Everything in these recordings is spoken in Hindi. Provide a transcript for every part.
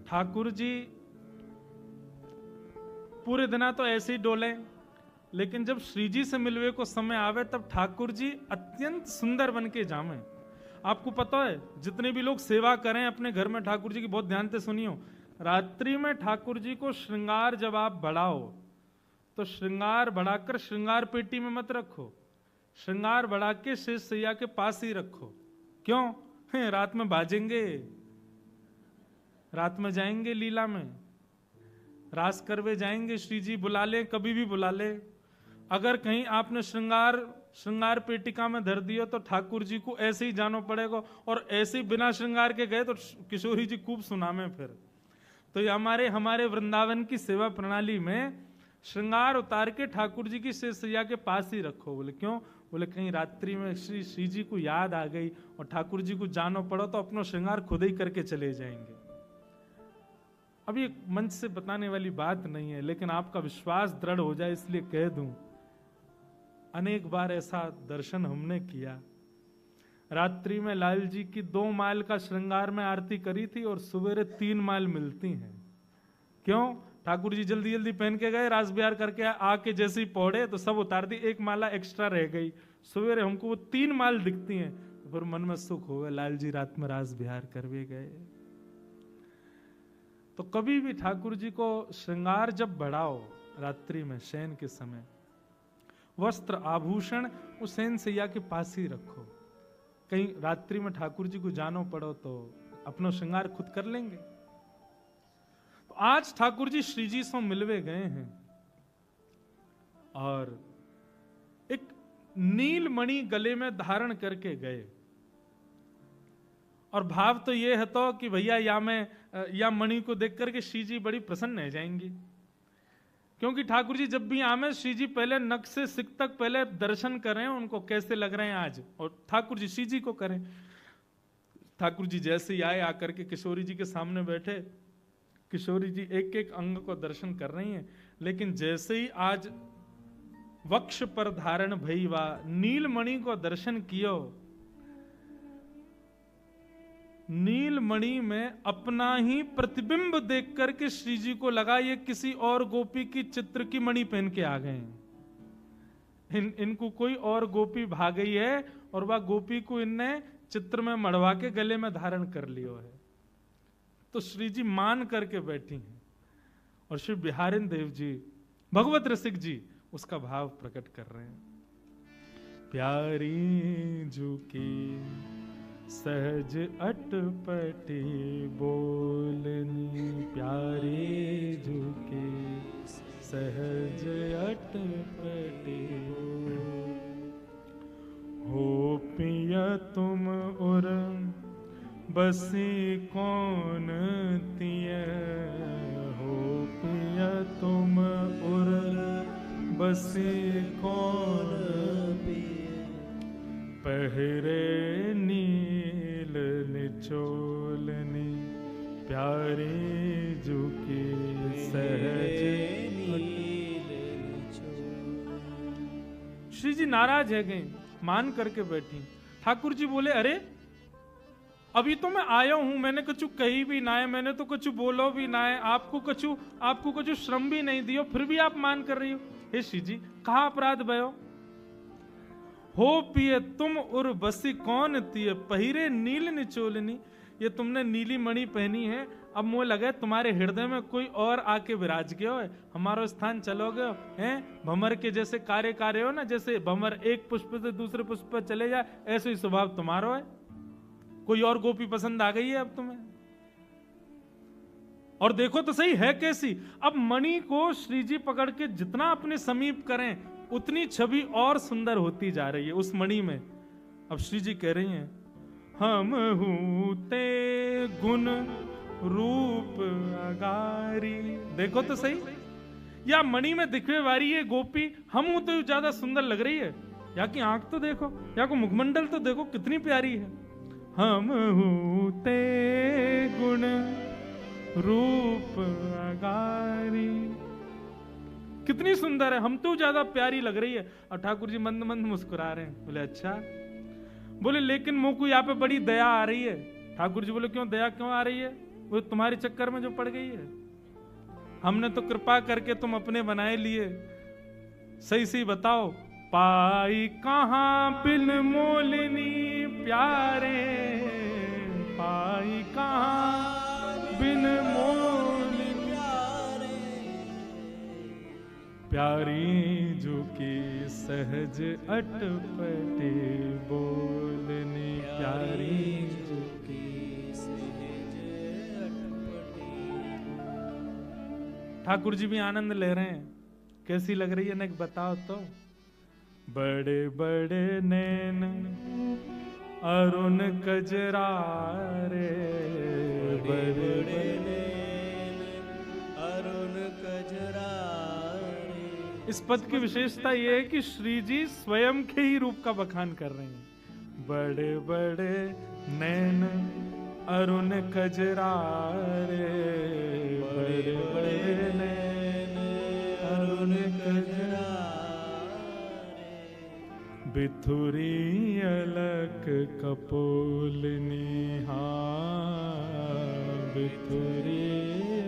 ठाकुर जी पूरे दिना तो ऐसे ही डोले, लेकिन जब श्री जी से मिलवे को समय आवे तब ठाकुर जी अत्यंत सुंदर बन के जामे। आपको पता है जितने भी लोग सेवा करें अपने घर में ठाकुर जी की, बहुत ध्यान से सुनियो, रात्रि में ठाकुर जी को श्रृंगार जब आप बढ़ाओ तो श्रृंगार बढ़ाकर श्रृंगार पेटी में मत रखो, श्रृंगार बढ़ा के शेष सैया के पास ही रखो। क्यों? रात में बाजेंगे, रात में जाएंगे लीला में, रास करवे जाएंगे, श्री जी बुला ले, कभी भी बुला ले। अगर कहीं आपने श्रृंगार पेटिका में धर दिया तो ठाकुर जी को ऐसे ही जानो पड़ेगा, और ऐसे ही बिना श्रृंगार के गए तो किशोरी जी खूब सुनामे फिर। तो ये हमारे वृंदावन की सेवा प्रणाली में श्रृंगार उतार के ठाकुर जी की शेष सैया के पास ही रखो। बोले क्यों? बोले कहीं रात्रि में श्री जी को याद आ गई और ठाकुर जी को जानो पड़ो तो अपना श्रृंगार खुद ही करके चले जाएंगे। अब ये मंच से बताने वाली बात नहीं है, लेकिन आपका विश्वास दृढ़ हो जाए इसलिए कह दूं, अनेक बार ऐसा दर्शन हमने किया। रात्रि में लाल जी की 2 माल का श्रृंगार में आरती करी थी और सवेरे 3 माल मिलती हैं। क्यों? ठाकुर जी जल्दी जल्दी पहन के गए, रास बिहार करके आके जैसे ही पौड़े तो सब उतार दी, 1 माला एक्स्ट्रा रह गई। सवेरे हमको वो 3 माल दिखती हैं, तो फिर मन में सुख हो गया, लाल जी रात में रास बिहार करवे गए। तो कभी भी ठाकुर जी को श्रृंगार जब बढ़ाओ रात्रि में शयन के समय, वस्त्र आभूषण उस शयन सैया के पास ही रखो। कहीं रात्रि में ठाकुर जी को जानो पड़ो तो अपना श्रृंगार खुद कर लेंगे। तो आज ठाकुर जी श्री जी से मिलवे गए हैं और एक नीलमणि गले में धारण करके गए, और भाव तो ये है तो कि भैया या मणि को देख करके श्री जी बड़ी प्रसन्न हो जाएंगी। क्योंकि ठाकुर जी जब भी आमे श्री जी पहले नख से सिक तक पहले दर्शन करें उनको कैसे लग रहे हैं आज, और ठाकुर जी श्री जी को करें। ठाकुर जी जैसे ही आए आकर के किशोरी जी के सामने बैठे, किशोरी जी एक एक अंग को दर्शन कर रही हैं, लेकिन जैसे ही आज वक्ष पर धारण भईवा नीलमणि को दर्शन कियो, नीलमणि में अपना ही प्रतिबिंब देख करके श्री जी को लगा ये किसी और गोपी की चित्र की मणि पहन के आ गए हैं। इनको कोई और गोपी भाग गई है और वह गोपी को इनने चित्र में मढ़वा के गले में धारण कर लियो है। तो श्री जी मान करके बैठी हैं और श्री बिहारिन देव जी भगवत रसिक जी उसका भाव प्रकट कर रहे हैं। प्यारी झुकी सहज अटपटी बोलनी, प्यारी झुकी सहज अटपटी हो पिया तुम उर बसी कौन तिय, हो पिया तुम उर बसी कौन पहरे नील निचोलनी, प्यारी झुकी सहज। श्री जी नाराज है गए, मान करके बैठी। ठाकुर जी बोले अरे अभी तो मैं आया हूं, मैंने कुछ कही भी ना है, मैंने तो कुछ बोलो भी ना है, आपको कुछ श्रम भी नहीं दियो, फिर भी आप मान कर रही हो। हे श्री जी कहा अपराध भयो? हो पिए तुम उर बसी कौन तिय, पहिरे नील निचोलनी, ये तुमने नीली मणि पहनी है, अब मुझे लगे तुम्हारे हृदय में कोई और आके विराज गया है, हमारा स्थान चलोगे हैं। भंवर के जैसे कार्य हो ना, जैसे भंवर एक पुष्प से दूसरे पुष्प पर चले जाए, ऐसे ही स्वभाव तुम्हारा है। कोई और गोपी पसंद आ गई है अब तुम्हें, और देखो तो सही है कैसी। अब मणि को श्री जी पकड़ के जितना अपने समीप करें उतनी छवि और सुंदर होती जा रही है उस मणि में। अब श्री जी कह रही हैं हम हूते गुण रूप अगारी, देखो तो सही, या मणि में दिखने वाली ये गोपी हम हूं तो ज्यादा सुंदर लग रही है, या की आंख तो देखो, या को मुखमंडल तो देखो कितनी प्यारी है। हम हूते गुण रूप अगारी, कितनी सुंदर है, हम तो ज्यादा प्यारी लग रही है। और ठाकुर जी मंद मंद मुस्कुरा रहे हैं। बोले अच्छा, बोले लेकिन मुझको यहाँ पे बड़ी दया आ रही है। ठाकुर जी बोले क्यों दया क्यों आ रही है? वो तुम्हारे चक्कर में जो पड़ गई है। हमने तो कृपा करके तुम अपने बनाए लिए। सही सही बताओ, पाई कहाँ बिन मोलनी प्यारे, पाई कहाँ बिन मोलनी प्यारी, जो की सहज अटपटे बोलनी प्यारी, जो की सहज अटपटे। ठाकुर जी भी आनंद ले रहे हैं। कैसी लग रही है ना, बताओ तो। बड़े बड़े नैन अरुण कजरारे, बड़े बड़े नैन अरुण कजरारे। इस पद की विशेषता यह है कि श्री जी स्वयं के ही रूप का बखान कर रहे हैं। बड़े बड़े नैन अरुण कजरारे, बड़े बड़े नैन अरुण कजरारे। बिथुरी अलक कपोलनी, बिथुरी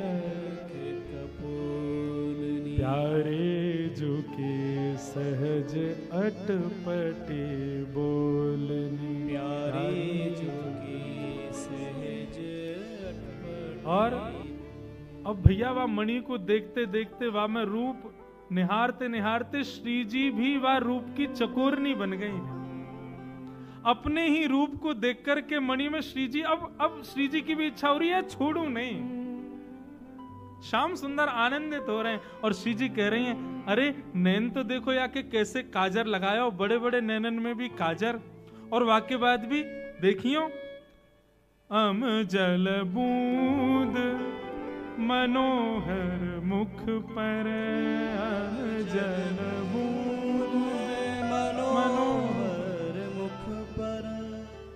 अलक कपोलनी प्यारे, जो की सहज अटपटी बोलनी प्यारे, जो की सहज अटपटी। और अब भैया वह मणि को देखते देखते वह में रूप निहारते निहारते श्री जी भी वह रूप की चकोरनी बन गई है। अपने ही रूप को देख करके मणि में श्री जी अब श्री जी की भी इच्छा हो रही है छोड़ू नहीं। श्याम सुंदर आनंदित हो रहे हैं और श्री जी कह रही हैं, अरे नैन तो देखो या के कैसे काजर लगाया हो, बड़े बड़े नैनन में भी काजर, और वाक्य बाद भी देखियो, अम जल बूंद मनोहर मुख पर, जल बूंद मनोहर मुख पर,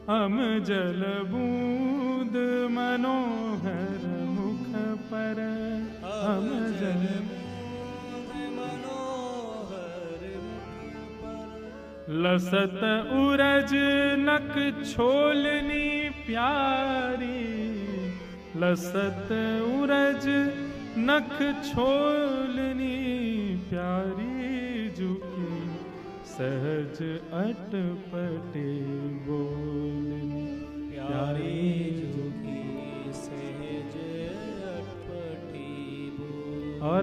हम जल बूंद मनोहर मुख पर, हम जल मनोहर मुख पर। लसत उरज नक छोलनी प्यारी, लसत उरज नख छोलनी प्यारी, जो की सहज अटपटे बोलनी प्यारी, जो की सहज अटपटी बोलनी। और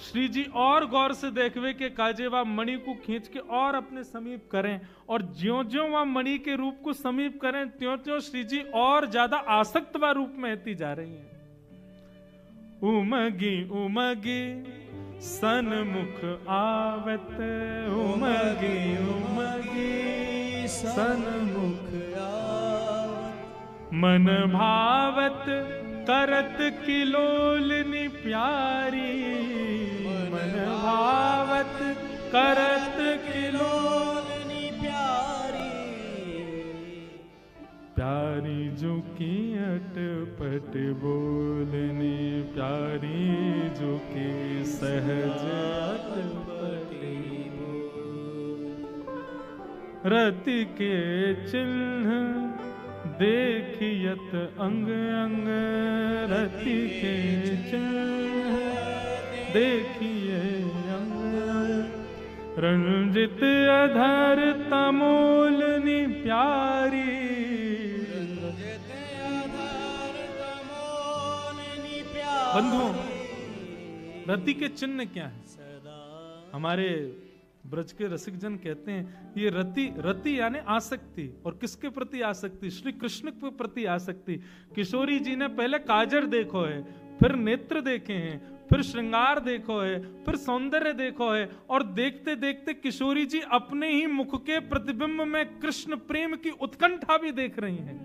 श्री जी और गौर से देखवे के काजे वह मणि को खींच के और अपने समीप करें, और ज्यों ज्यों वह मणि के रूप को समीप करें त्यों त्यों श्री जी और ज्यादा आसक्त व रूप में होती जा रही हैं। उमगी उमगी सन्मुख आवत, उमगी उमगी सन्मुख आवत, मन भावत करत किलोलनी प्यारी, मन भावत करत किलोलनी प्यारी, प्यारी जो की अटपट बोलनी प्यारी, जो की सहज अटपटी बोल। रति के चिन्ह देखियत अंग अंग, रति के चिन्ह देखिए अंग, रंजित अधर तमोलनी प्यारी, रंजित अधर तमोलनी प्यारी। बंधुओं, रति के चिन्ह क्या है? हमारे ब्रज के रसिक जन कहते हैं ये रति, रति यानी आसक्ति। और किसके प्रति आसक्ति? श्री कृष्ण के प्रति आसक्ति। किशोरी जी ने पहले काजर देखो है, फिर नेत्र देखे हैं, फिर श्रृंगार देखो है, फिर सौंदर्य देखो है, और देखते देखते किशोरी जी अपने ही मुख के प्रतिबिंब में कृष्ण प्रेम की उत्कंठा भी देख रही हैं।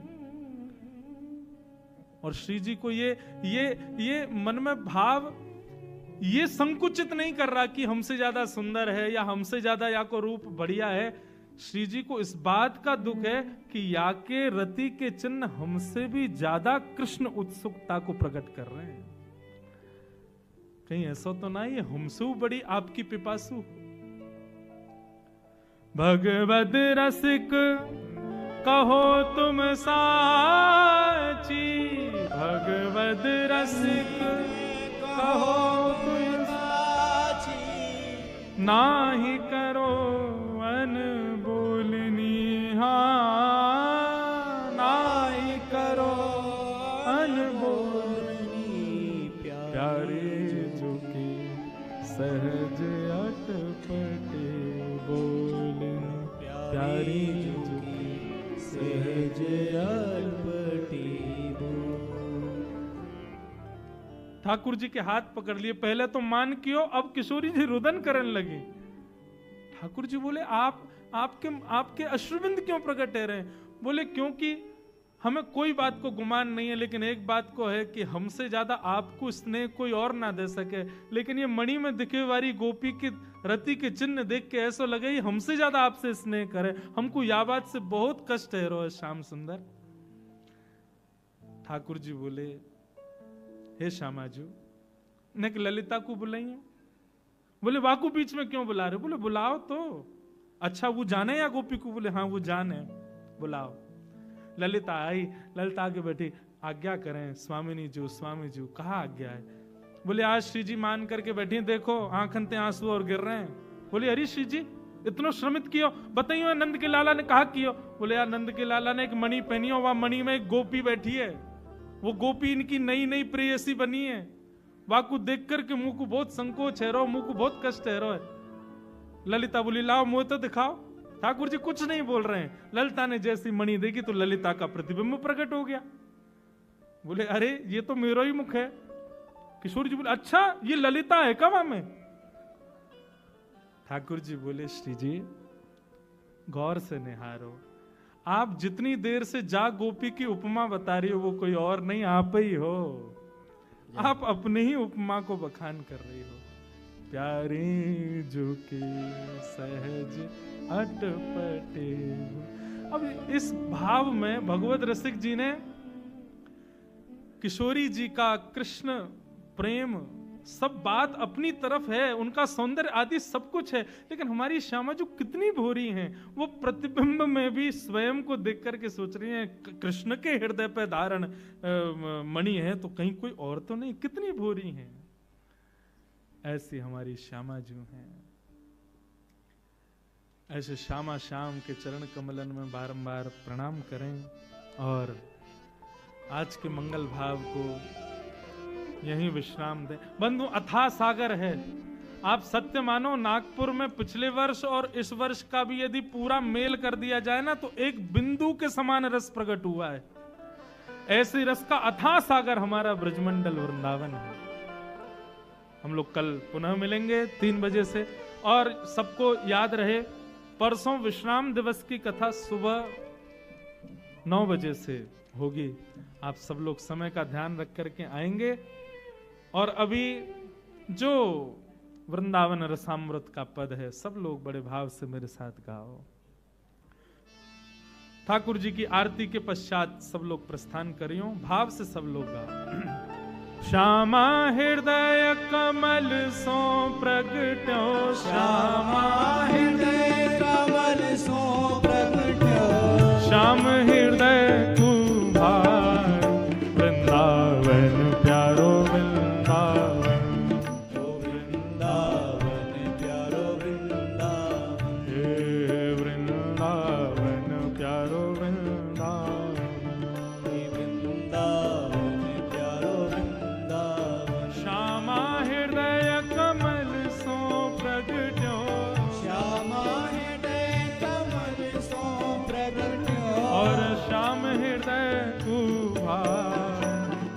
और श्री जी को ये मन में भाव ये संकुचित नहीं कर रहा कि हमसे ज्यादा सुंदर है या हमसे ज्यादा या को रूप बढ़िया है। श्री जी को इस बात का दुख है कि या के रति के चिन्ह हमसे भी ज्यादा कृष्ण उत्सुकता को प्रकट कर रहे हैं। कहीं ऐसा तो ना ये हमसे बड़ी आपकी पिपासु। भगवद रसिक कहो तुम साची, भगवद रसिक कहो तुलसी, नाही करो अनबोलनी, हाँ नाही करो अनबोलनी, प्यारे जो के सहज अटपटे बोलनी, प्यारे जो के सहज अटपटे बोल। ठाकुर जी के हाथ पकड़ लिए, पहले तो मान कियो, अब किशोरी जी रुदन करने लगी। ठाकुर जी बोले आपके अश्रुबिंद क्यों प्रकट है रहे? बोले क्योंकि हमें कोई बात को गुमान नहीं है, लेकिन एक बात को है कि हमसे ज्यादा आपको स्नेह कोई और ना दे सके। लेकिन ये मणि में दिखे वाली गोपी की रति के चिन्ह देख के ऐसा लगे ही हमसे ज्यादा आपसे स्नेह करे। हमको यह बात से बहुत कष्ट है रो श्याम सुंदर। ठाकुर जी बोले हे श्यामाजू ने ललिता को बुलाइए। बोले वाकू बीच में क्यों बुला रहे? बोले बुलाओ तो। अच्छा वो जाने या गोपी को? बोले हाँ वो जाने, बुलाओ। ललिता आई, ललिता आगे बैठी। आज्ञा करें स्वामी जी। कहा आज्ञा है? बोले आज श्री जी मान करके बैठी, देखो आंखन ते आंसू और गिर रहे हैं। बोले अरे श्री जी इतना श्रमित कियो, बताइयो नंद के लाला ने कहा कियो? बोले यार नंद के लाला ने एक मणि पहनी हो, वह मणि में एक गोपी बैठी है, वो गोपी इनकी नई नई प्रेयसी बनी है। वाकू देख करके मुंह को बहुत संकोच है रो, मुंह को बहुत कष्ट है रो। ललिता बोली लाओ मुंह तो दिखाओ। ठाकुर जी कुछ नहीं बोल रहे हैं। ललिता ने जैसी मणि देखी तो ललिता का प्रतिबिंब प्रकट हो गया। बोले अरे ये तो मेरा ही मुख है। किशोर जी बोले अच्छा ये ललिता है कब में? ठाकुर जी बोले श्री जी गौर से निहारो, आप जितनी देर से जा गोपी की उपमा बता रही हो वो कोई और नहीं आप ही हो। आप अपने ही उपमा को बखान कर रही हो। प्यारे जो के सहज अटपटे। अब इस भाव में भगवत रसिक जी ने किशोरी जी का कृष्ण प्रेम सब बात अपनी तरफ है, उनका सौंदर्य आदि सब कुछ है, लेकिन हमारी श्यामा जो कितनी भोरी हैं, वो प्रतिबिंब में भी स्वयं को देख करके सोच रही हैं कृष्ण के हृदय पे धारण मणि है तो कहीं कोई और तो नहीं, कितनी भोरी हैं। ऐसी हमारी श्यामा जो हैं। ऐसे श्यामा श्याम के चरण कमलन में बारंबार प्रणाम करें और आज के मंगल भाव को यहीं विश्राम दें। बंधु अथाह सागर है। आप सत्य मानो नागपुर में पिछले वर्ष और इस वर्ष का भी यदि पूरा मेल कर दिया जाए ना तो एक बिंदु के समान रस प्रकट हुआ है। ऐसे रस का अथाह सागर हमारा ब्रजमंडल वृंदावन है। हम लोग कल पुनः मिलेंगे 3 बजे से। और सबको याद रहे परसों विश्राम दिवस की कथा सुबह 9 बजे से होगी। आप सब लोग समय का ध्यान रख करके आएंगे। और अभी जो वृंदावन रसामृत का पद है सब लोग बड़े भाव से मेरे साथ गाओ। ठाकुर जी की आरती के पश्चात सब लोग प्रस्थान करियो, भाव से सब लोग गाओ। श्यामा हृदय कमल सो प्रगट्यो, श्यामा हृदय कमल सो प्रगट्यो, श्याम हृदय कुभार वृंदावन प्यारो वृंदावन, ओ वृंदावन प्यारो वृंदावन, हे वृंदावन प्यारो वृंदावन, वृंदावन प्यारो वृंदावन। श्यामा हृदय कमल सो प्रगट्यो, श्यामा हृदय कमल सो प्रगट्यो, और श्याम हृदय कुभार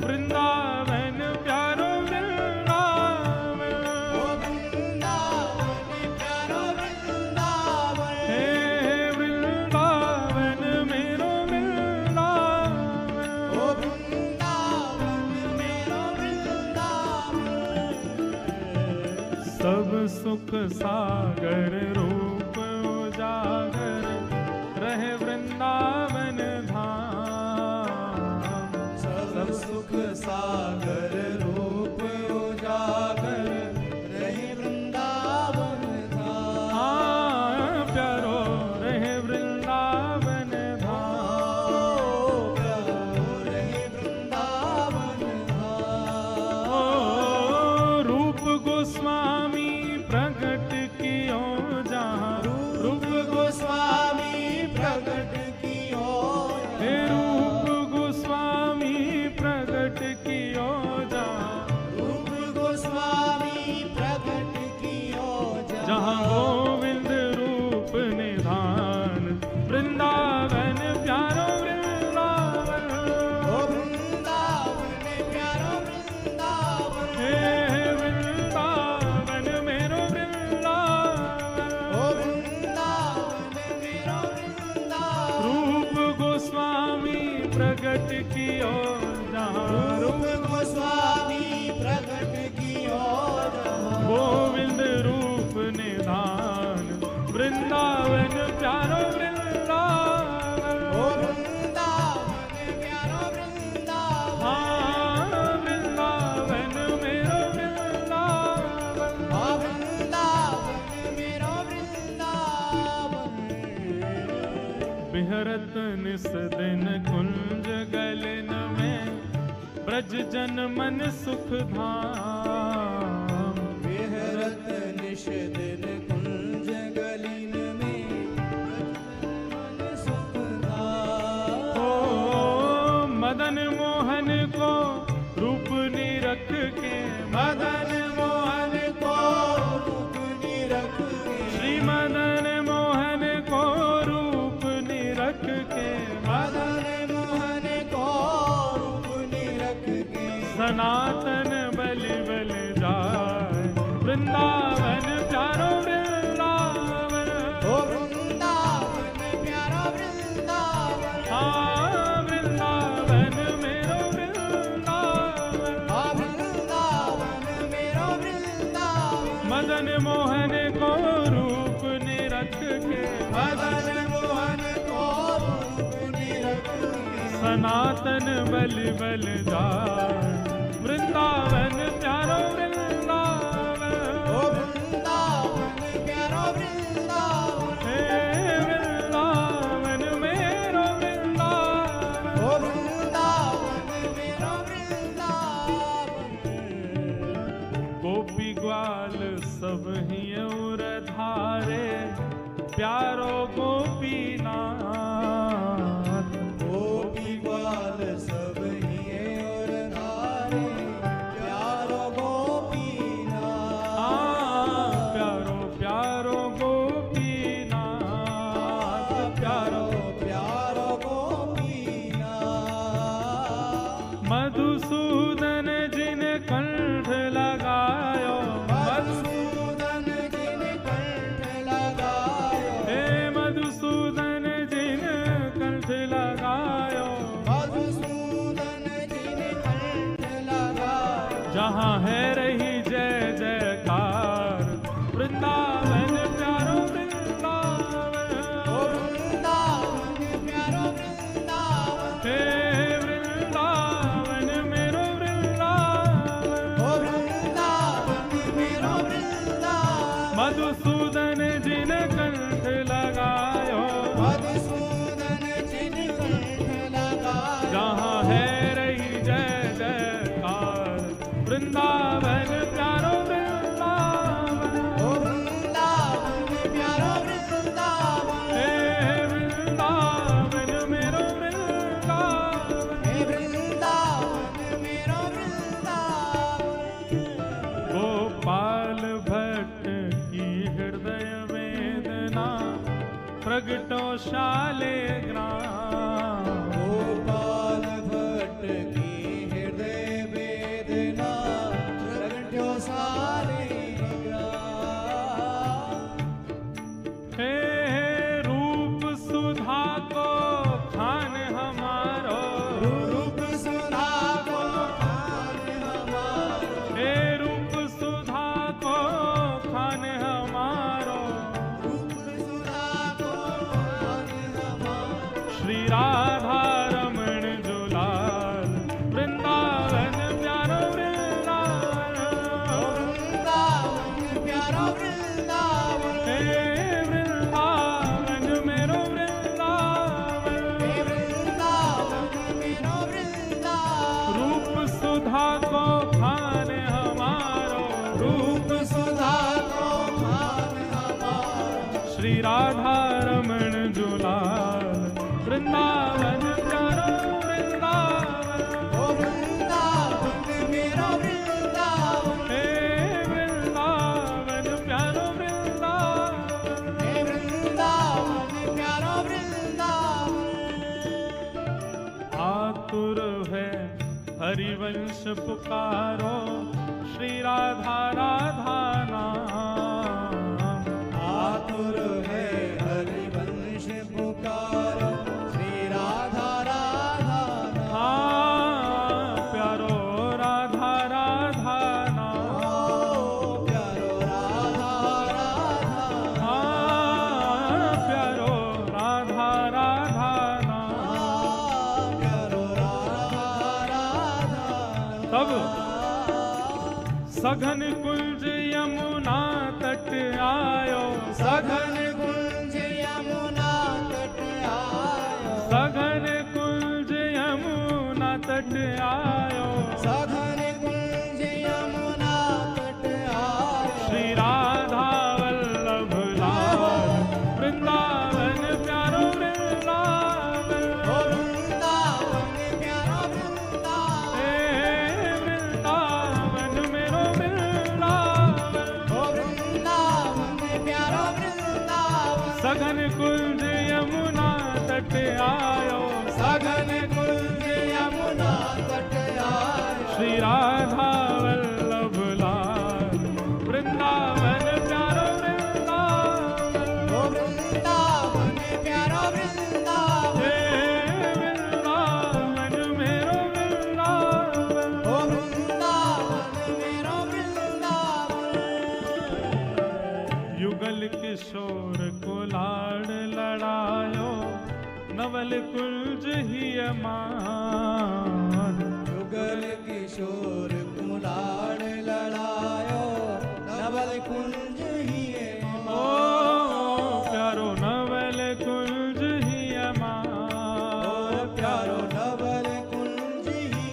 वृंदावन प्यारो वृंदावन, ओ वृंदावन प्यारो वृंदावन, हे वृंदावन मेरो वृंदावन, ओ वृंदावन मेरो वृंदावन। सब सुख सागर रूप उजागर रहे वृंदावन धाम, सब सुख सागर रूप उजागर रहे वृंदावन धाम। हाँ प्यारो रहे वृंदावन धाम, प्यारो रहे वृंदावन निस दिन कुंज गलन में ब्रज जन मन सुख धाम। विहरत निश दिन कुंज गलिन में मन सुख धाम। ओ मदन मोहन को रूप निरख के, मदन मोहन को रूप निरख के, श्री मदन मोहन को रूप निरख के, मदन मोहन को रूप निरख के, सनातन बलि बल जाए वृंदावन प्यारो वृंदावन। ओ वृंदावन प्यारा वृंदावन, हाँ वृंदावन मेरो वृंदावन। आ वृंदावन मेरो वृंदावन, मदन मोहन को रूप निरख के, मदन मोहन को रूप निरख के, सनातन बलि बल जाए वृंदावन प्यारो वृंदावन। ओ वृंदावन प्यारा वृंदावन, हे वृंदावन मेरो वृंदावन। ओ वृंदावन मेरो वृंदावन। गोपी ग्वाल सब ही और धारे प्यारो गोपीनाथ। गोपी ग्वाल सब ही और धारे प्यारो गोपीनाथ। प्यारो प्यारो गोपीनाथ, प्यारो प्यारो गोपीनाथ। मधुसूदन जिन कंठ लगायो, मधुसूदन जिन कंठ लगायो, हे मधुसूदन जिन कंठ लगायो। मधुसूदन जिन कंठ लगायो, जहाँ है रही जय जयकार वृंदावन प्यारो वृंदावन। ओ वृंदावन प्यारो वृंदावन, हे वृंदावन मेरो वृंदावन। ओ वृंदावन मेरो वृंदावन। मधुसूदन जिन कंठ लगायो, मधुसूदन जिन कंठ लगायो, जहाँ है रही जय जयकार वृंदावन प्यारो वृंदावन। ओ वृंदावन प्यारो वृंदावन, हे वृंदावन मेरो वृंदावन। हे वृंदावन मेरो वृंदावन। गोपाल भट्ट की हृदय वेदना प्रगटो शालिग्राम। गोपाल भट्ट की हृदय वेदना प्रगट्यो शालिग्राम। हे रूप सुधा को खान हमारो, रूप सुधा को खान हमारो, हे रूप सुधा को खान हमारो। रूप सुधा को खान हमारो, श्री राधा रमण जुलाल वृंदावन प्यारो वृंदावन। ओ वृंदावन प्यारो वृंदावन, हे वृंदावन मेरो वृंदावन। हे वृंदावन मेरो वृंदावन। रूप सुधा को खान हमारो, रूप सुधा को खान हमारो, श्री राधा रमण जुलाल वृंदावन प्यारो वृंदावन। ओ वृंदावन मेरो वृंदावन, हे वृंदावन प्यारो वृंदावन। हे वृंदावन प्यारो वृंदावन। आतुर है हरिवंश पुकारो, श्री राधा राधा नाम। आतुर है हरिवंश पुकारो, श्री राधा राधा नाम। प्यारो राधा राधा नाम। ओ प्यारो राधा राधा नाम। प्यारो राधा राधा नाम। प्यारो राधा राधा तब सघन कुंज यमुना तट आयो, सघन कुंज यमुना तट आयो, सघन तट आयो, सघन कुंज यमुना तट आयो, श्री राधा वल्लभ लाल वृंदावन प्यारो वृंदावन, ओ वृंदावन प्यारा वृंदावन, हे वृंदावन मेरो वृंदावन, ओ वृंदावन प्यारा वृंदावन, सघन कुंज यमुना तट आयो, सघन कुंज यमुना तट आयो, श्री राधा वल्लभ लाल वृंदावन प्यारो वृंदावन, ओ वृंदावन प्यारा वृंदावन, हे वृंदावन मेरो वृंदावन, ओ वृंदावन मेरो वृंदावन, युगल किशोर को लाड़ लड़ायो, नवल कुंज ही अमान, युगल किशोर कुलाड़ लड़ायो, नवल कुंज ही ओ प्यारो नवल कुंज ही अमान, प्यारो नवल कुंज ही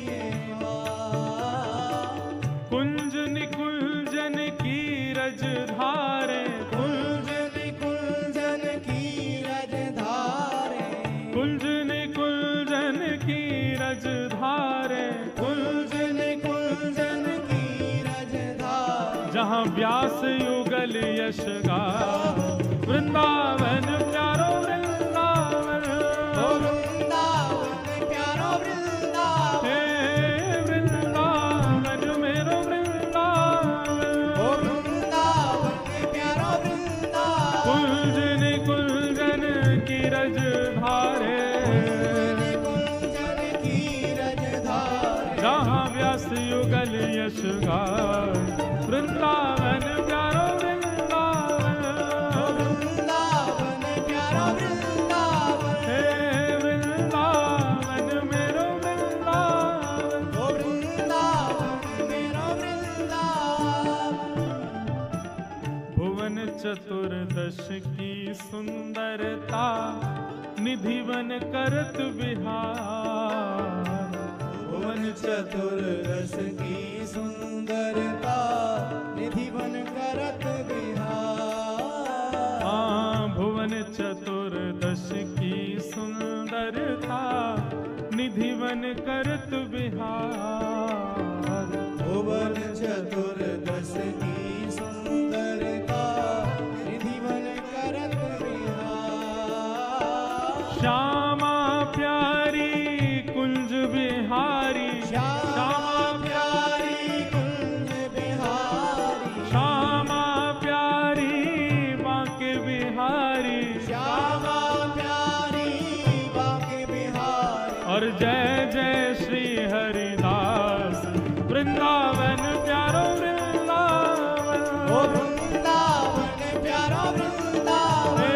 कुंज निकुंजन की रज धारे, कुंज निकुंजन की रज धारे, कुंज निकुंजन की रज धारे, कुंज निकुंजन की रज धारे, जहाँ व्यास युगल यश गा, वृंदावन प्यारो वृंदावन, ओ वृंदावन प्यारो वृंदावन, हे वृंदावन मेरो वृंदावन, ओ वृंदावन प्यारो वृंदावन, कुंज निकुंजन की रज धारे, कुंजन की रज धारे, जहाँ व्यास युगल यश गा, वृंदावन प्यारो वृंदावन, ओ वृंदावन प्यारो वृंदावन, हे वृंदावन मेरो वृंदावन, ओ वृंदावन मेरो वृंदावन, भुवन चतुर्दश की सुंदरता, निधिवन करत विहार, भुवन चतुर्दश की सुंदरता, निधिवन करत विहार, भुवन चतुर्दश की सुंदरता, निधिवन करत विहार, भुवन चतुर्दश की सुंदरता, निधिवन करत विहार, श्यामा प्यारी कुंज बिहारी, श्यामा प्यारी कुंज बिहारी, श्यामा प्यारी बांके बिहारी, श्यामा प्यारी बांके बिहारी, और जय जय श्री हरिदास वृंदावन प्यारो वृंदावन, ओ वृंदावन प्यारा वृंदावन, हे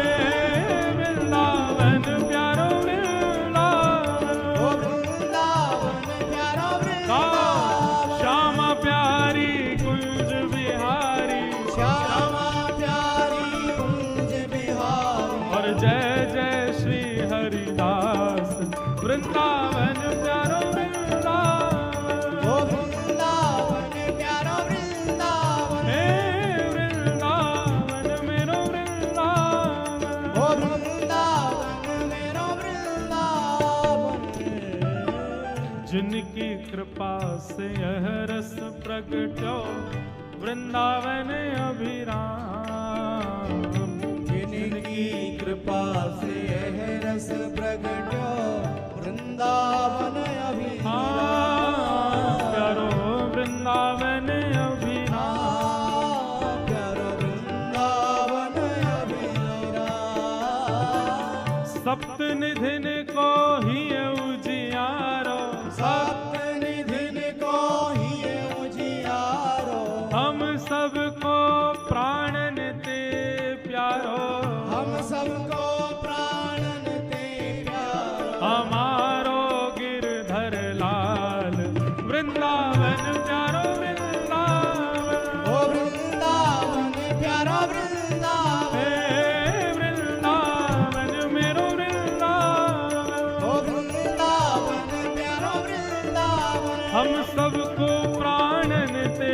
वृंदावन प्यारो वृंदावन, ओ वृंदावन प्यारा का वृंदावन, श्यामा प्यारी कुंज बिहारी, श्यामा प्यारी कुंज बिहारी, और जय जय श्री हरिदास वृंदावन प्यारो वृंदावन, ओ वृंदावन प्यारा वृंदावन, हे वृंदावन मेरो वृंदावन, ओ वृंदावन मेरो वृंदावन, जिनकी कृपा से यह रस प्रगटो, वृंदावन अभिराम, जिनकी कृपा से यह रस प्रगटो, वृंदावन अभिराम, प्यारो वृंदावन अभिराम, प्यारो वृंदावन अभिराम, सप्त निधिन को ही उजियारो, सप्त निधिन को ही उजियारो, हम सबको प्राणन ते प्यारो, हम सबको प्राणन ते प्यारो, को प्राणन ते